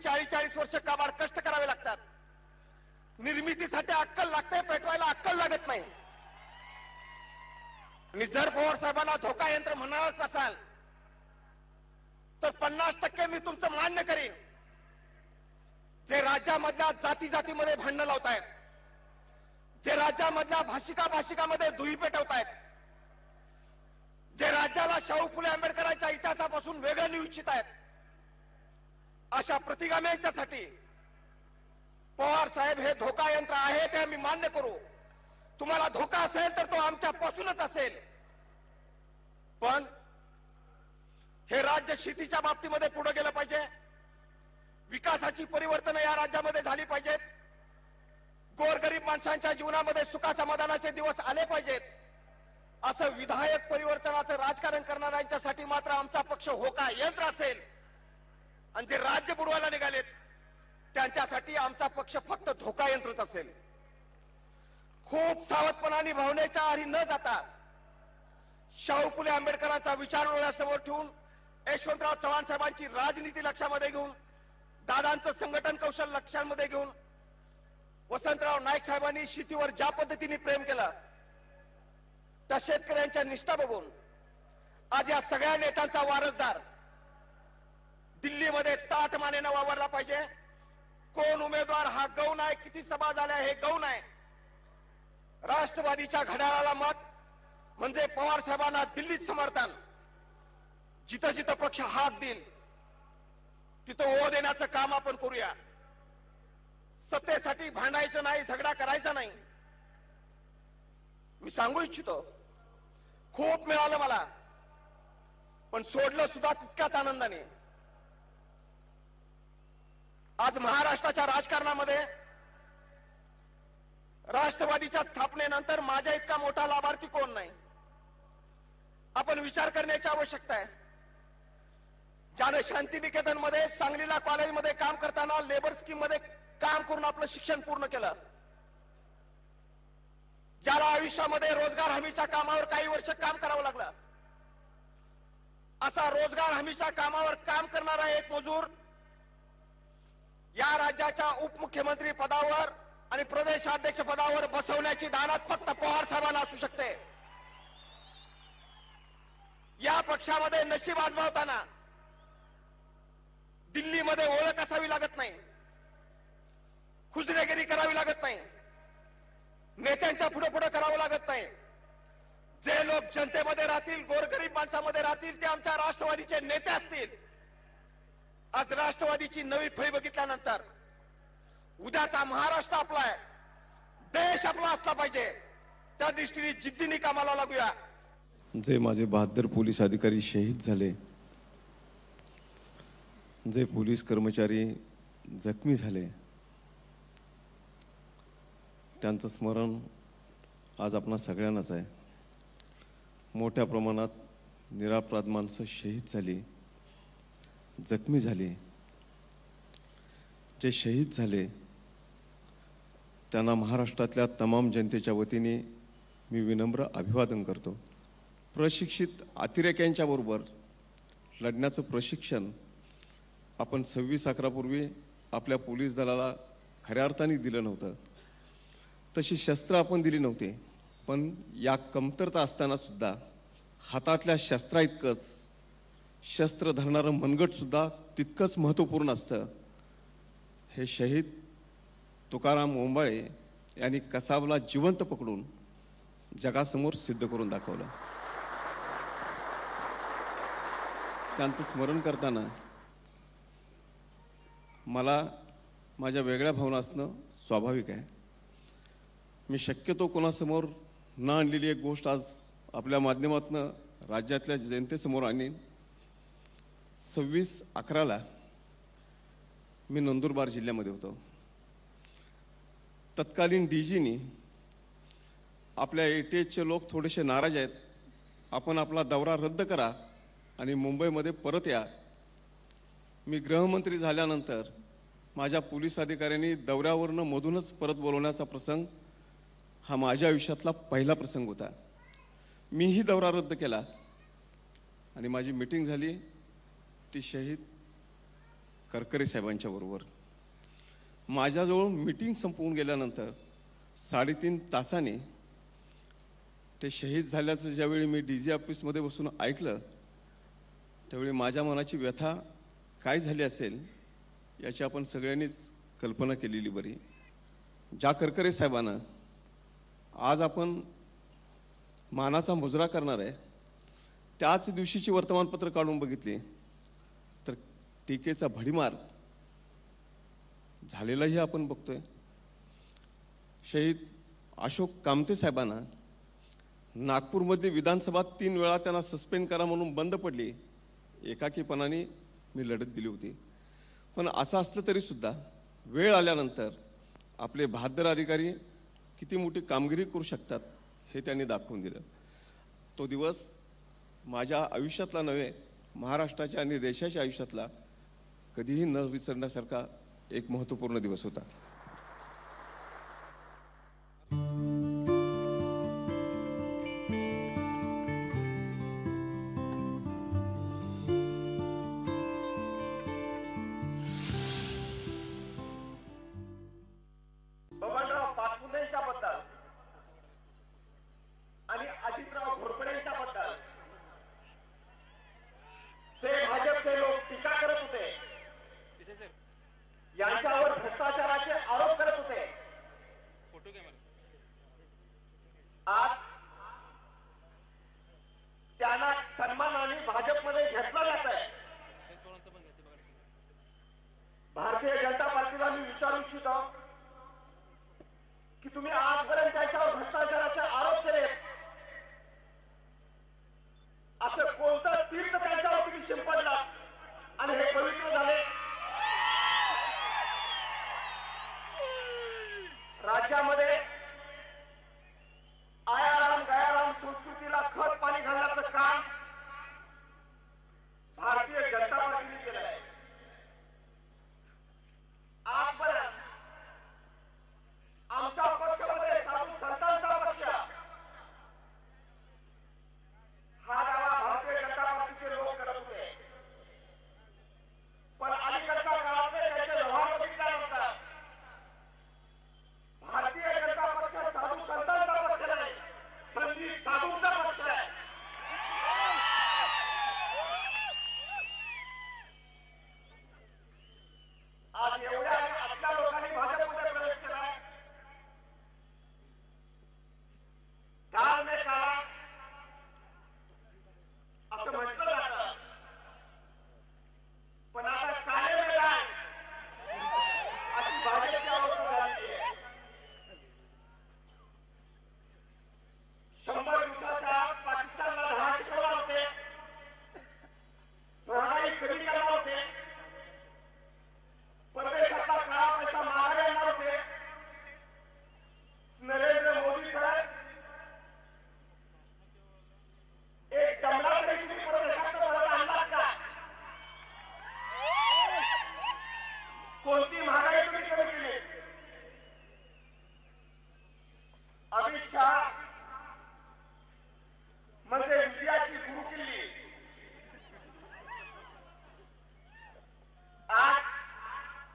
40-40 वर्ष काबाड कष्ट करावे लागतात. निर्मितीसाठी अक्कल लागते, पेटवायला अक्कल लागत नाही. आणि जर पवार साहेबांना धोका यंत्र म्हणालच असाल तर 50% मी तुमचं मान्य करीन. जे राज्यामधल्या जाती जातीमध्ये भांडणं लावतायत, जे राज्यामधल्या भाषिकामध्ये दुही पेटवतायत, जे राज्याला शाहू फुले आंबेडकरांच्या इतिहासापासून वेगळं नेऊ इच्छित आहेत, अशा प्रतिगाम्यांच्यासाठी पवार साहेब हे धोका यंत्र आहे ते आम्ही मान्य करू. तुम्हाला धोका असेल तर तो आमच्यापासूनच असेल. पण हे राज्य शेतीच्या बाबतीमध्ये पुढे गेलं पाहिजे. विकासाची परिवर्तन या राज्यामध्ये झाली पाहिजेत. गोरगरीब माणसांच्या जीवनामध्ये सुखा समाधानाचे दिवस आले पाहिजेत. असं विधायक परिवर्तनाचं राजकारण करणाऱ्यांच्यासाठी मात्र आमचा पक्ष होका यंत्र असेल. आणि जे राज्य बुडवायला निघालेत त्यांच्यासाठी आमचा पक्ष फक्त धोका यंत्रच असेल. खूप सावधपणाने भावनेच्या आहारी न जाता शाहू फुले आंबेडकरांचा विचार डोळ्यासमोर ठेवून, यशवंतराव चव्हाण साहेबांची राजनीती लक्षामध्ये घेऊन, दादांचं संघटन कौशल लक्षामध्ये घेऊन, वसंतराव नाईक साहेबांनी शेतीवर ज्या पद्धतीने प्रेम केलं त्या शेतकऱ्यांच्या निष्ठा बघून आज या सगळ्या नेत्यांचा वारसदार दिल्लीमध्ये ताटमानेनं वावरला पाहिजे. कोण उमेदवार हा गौण आहे, किती सभा झाल्या हे गौण आहे. राष्ट्रवादीच्या घड्याळाला मत म्हणजे पवार साहेबांना दिल्लीत समर्थन. जिथं जिथं पक्ष हात देईल तिथं ओ देण्याचं काम आपण करूया. सत्तेसाठी भांडायचं नाही, झगडा करायचा नाही. मी सांगू इच्छितो, खूप मिळालं मला, पण सोडलं सुद्धा तितक्याच आनंदाने. आज महाराष्ट्राच्या राजकारणामध्ये राष्ट्रवादीच्या स्थापनेनंतर माझ्या इतका मोठा लाभार्थी कोण नाही. आपण विचार करण्याची आवश्यकता आहे. ज्याने शांतिनिकेतन मध्ये, सांगलीला कॉलेजमध्ये काम करताना लेबर स्कीम मध्ये काम करून आपलं शिक्षण पूर्ण केलं, ज्याला आयुष्यामध्ये रोजगार हमीच्या कामावर काही वर्ष काम करावं लागलं, असा रोजगार हमीच्या कामावर काम करणारा एक मजूर या राज्याच्या उपमुख्यमंत्री पदावर आणि प्रदेशाध्यक्ष पदावर बसवण्याची दानत फक्त पवार साहेबांना असू शकते. या पक्षामध्ये नशीब आजमावताना दिल्लीमध्ये ओळख असावी लागत नाही, खुजरेगिरी करावी लागत नाही, नेत्यांच्या पुढे पुढे करावं लागत नाही. जे लोक जनतेमध्ये राहतील, गोरगरीब माणसामध्ये राहतील ते आमच्या राष्ट्रवादीचे नेते असतील. आज राष्ट्रवादीची नवी फळी बघितल्यानंतर उद्याचा महाराष्ट्र आपला आहे, देश आपला असला पाहिजे, त्या दृष्टीने जिद्दीने कामाला लागूया. जे माझे 72 पोलीस अधिकारी शहीद झाले, जे पोलीस कर्मचारी जखमी झाले, त्यांचं स्मरण आज आपणा सगळ्यांनाच आहे. मोठ्या प्रमाणात निरपराध माणसं शहीद झाली, जखमी झाली. जे शहीद झाले त्यांना महाराष्ट्रातल्या तमाम जनतेच्या वतीने मी विनम्र अभिवादन करतो. प्रशिक्षित अतिरेक्यांच्या बरोबर लढण्याचं प्रशिक्षण आपण 26/11 पूर्वी आपल्या पोलीस दलाला खऱ्या अर्थाने दिलं नव्हतं. तशी शस्त्र आपण दिली नव्हती, पण या कमतरता असताना सुद्धा हातातल्या शस्त्रा इतकंच शस्त्र धरणारं मनगट सुद्धा तितकंच महत्त्वपूर्ण असतं. हे शहीद तुकाराम ओंबाळे यांनी कसाबला जिवंत पकडून जगासमोर सिद्ध करून दाखवलं. त्यांचं स्मरण करताना मला माझ्या वेगळ्या भावना असणं स्वाभाविक आहे. मी शक्यतो कोणासमोर न आणलेली एक गोष्ट आज आपल्या माध्यमातून राज्यातल्या जनतेसमोर आणीन. 26/11 मी नंदुरबार जिल्ह्यामध्ये होतो. तत्कालीन डीजीनी आपल्या ATHचे लोक थोडेसे नाराज आहेत, आपण आपला दौरा रद्द करा आणि मुंबईमध्ये परत या. मी गृहमंत्री झाल्यानंतर माझ्या पोलीस अधिकाऱ्यांनी दौऱ्यावरनं मधूनच परत बोलवण्याचा प्रसंग हा माझ्या आयुष्यातला पहिला प्रसंग होता. मीही दौरा रद्द केला आणि माझी मीटिंग झाली. ती शहीद करकरे साहेबांच्या बरोबर. माझ्याजवळ मीटिंग संपवून गेल्यानंतर 3.5 तासाने ते शहीद झाल्याचं ज्यावेळी मी DG ऑफिसमध्ये बसून ऐकलं, त्यावेळी माझ्या मनाची व्यथा काय झाली असेल याची आपण सगळ्यांनीच कल्पना केलेली बरी. ज्या करकरे साहेबांना आज आपण मानाचा मुजरा करणार आहे, त्याच दिवशीची वर्तमानपत्र काढून बघितली तर टीकेचा भडीमार झालेलाही आपण बघतोय. शहीद अशोक कामते साहेबांना नागपूरमध्ये विधानसभा 3 वेळा त्यांना सस्पेंड करा म्हणून बंद पडली. एकाकीपणाने मी लढत दिली होती. पण असं असलं तरी सुद्धा वेळ आल्यानंतर आपले बहादर अधिकारी किती मोठी कामगिरी करू शकतात हे त्यांनी दाखवून दिलं. तो दिवस माझ्या आयुष्यातला नव्हे, महाराष्ट्राच्या आणि देशाच्या आयुष्यातला कधीही न विसरण्यासारखा एक महत्त्वपूर्ण दिवस होता. बबनराव पाचपुतेंच्या बद्दल आणि अजितराव घोरपडेंच्या बद्दल जे भाजपचे लोक टीका करत होते, यांच्यावर भ्रष्टाचाराचे आरोप करत होते, आज त्यांना सन्मानाने भाजपमध्ये घेतलं जात आहे. भारतीय जनता पार्टीला मी विचारू इच्छितो की तुम्ही आजपर्यंत त्याच्यावर भ्रष्टाचाराचे आरोप केले, असं कोणतं तीर्थ त्यांच्यावर तुम्ही शिंपडला आणि हे पवित्र झाले? राज्यामध्ये आयाराम गयाराम संस्कृतीला खत पाणी घालण्याचं काम भारतीय जनता पार्टीने केलं आहे. आजपर्यंत आमच्या पक्षामध्ये साधू संतांचा पक्ष हा दावा भारतीय जनता पार्टीचे लोक करत होते. पण अलीकडच्या काळातले त्याचे व्यवहार बघितल्यानंतर भारतीय जनता पक्ष साधू संतांचा पक्ष नाही, संधी साधूंचा पक्ष आहे. आज एवढ्या असल्या लोकांनी भाजपमध्ये प्रवेश केला. धारणे काळा असं म्हटलं जातं, पण आता काळे मैदान अशी भाजपची अवस्था झाली आहे. 100 दिवसाच्या आत पाकिस्तानला 10 शिकवणार होते, महागाई कमी करणार होते, परदेशातला काळा पैसा मागे आणणार होते. नरेंद्र मोदी साहेब एक डमला तरी तुम्ही परदेशात परत आणलात का? कोणती महागाई तुम्ही कमी केली? अमित शहा